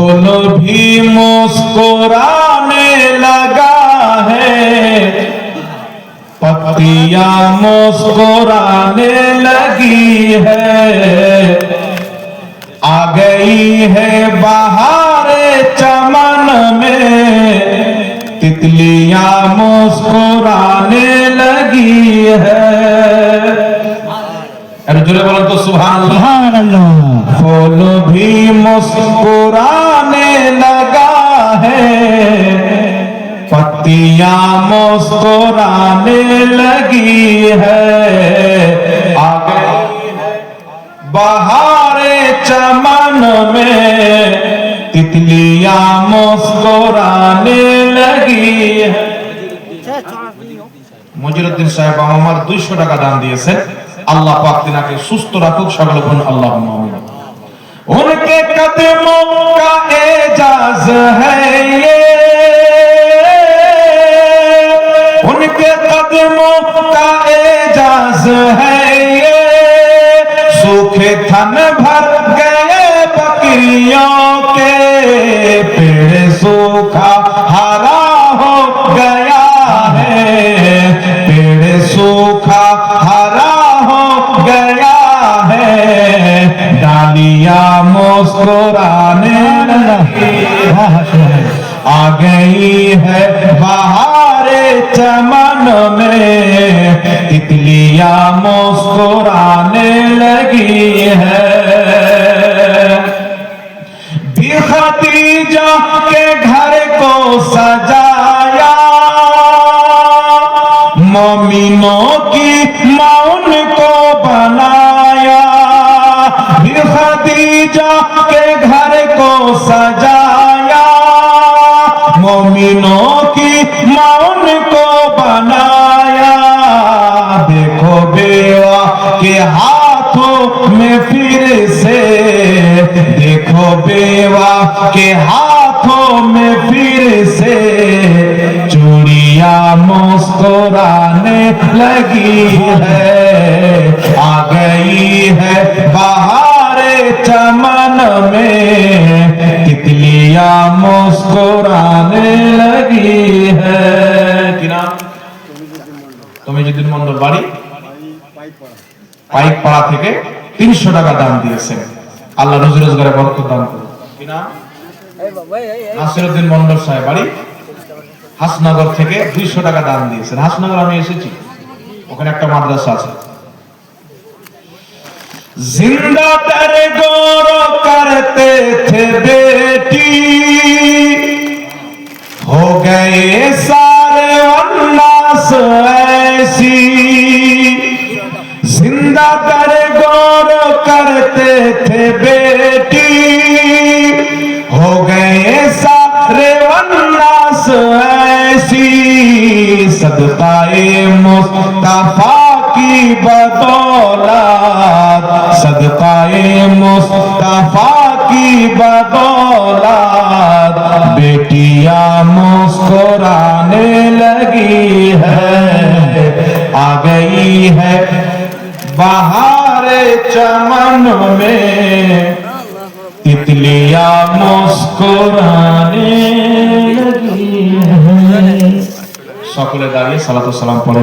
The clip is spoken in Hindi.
फूल भी मुस्कुराने लगा है, पत्तियां मुस्कुराने लगी है, आ गई है बहारे चमन में, तितलियां मुस्कुराने लगी है। अरे जोरे बोलो तो सुभान अल्लाह। फूल भी मुस्कुराने लगा है, पत्तियां मुस्कुराने लगी है, आ गई है बहारे चमन में, तितलियां मुस्कुराने लगी है। মজিরউদ্দিন সাহেব আমার 200 টাকা দান দিয়েছেন। আল্লাহ পাক তিনাকে সুস্থ রাখুক, সকলে বলুন আল্লাহুম্মা আমিন। उनके कदमों का एजाज है ये, उनके कदमों का एजाज है ये, सूखे थन भर गए बकरियों के, पेड़ सूखा हरा हो गया है, पेड़ सूखा हरा हो गया है, डालियां मुस्कुराने लगी है, आ गई है बहारे चमन में, तितलियां मुस्कुराने लगी है। भी खदीजा के घर को सजाया, मोमिनों की मौन को बनाया, भी खदीजा के घर को सजाया, मोमिनों की मौन को बनाया, देखो बेवा के हाथों में फिर से, देखो बेवा के हाथों में फिर से, चूड़ियां मुस्कुराने लगी है, आ गई है बहारे चमन में, तितलियां मुस्कुराने लगी है। কি নাম? তমিজুদ্দিন মন্ডল, বাড়ি পাইকপাড়া থেকে 300 টাকা দান দিয়েছেন। আল্লাহ রুজি রোজগারে বরকত দান করুন। কি নাম? নাসিরউদ্দিন মন্ডল সাহেব, বাড়ি হাসনগর থেকে 200 টাকা দান দিয়েছেন। হাসনগর আমি এসেছি, ওখানে একটা মাদ্রাসা আছে। जिंदा दर गौर करते थे बेटी, हो गए सारे अन्नास ऐसी, जिंदा दर गौर करते थे बेटी, हो गए सारे अन्नास ऐसी, सदकाए मुस्तफा की बदौलत, सदकाए मुस्तफा की बदौलत, बेटियां मुस्कुराने लगी है, आ गई है बहारे चमन में, तितलियां मुस्कुराने लगी है। সকলে দাঁড়িয়ে সালাত ও সালাম পড়ে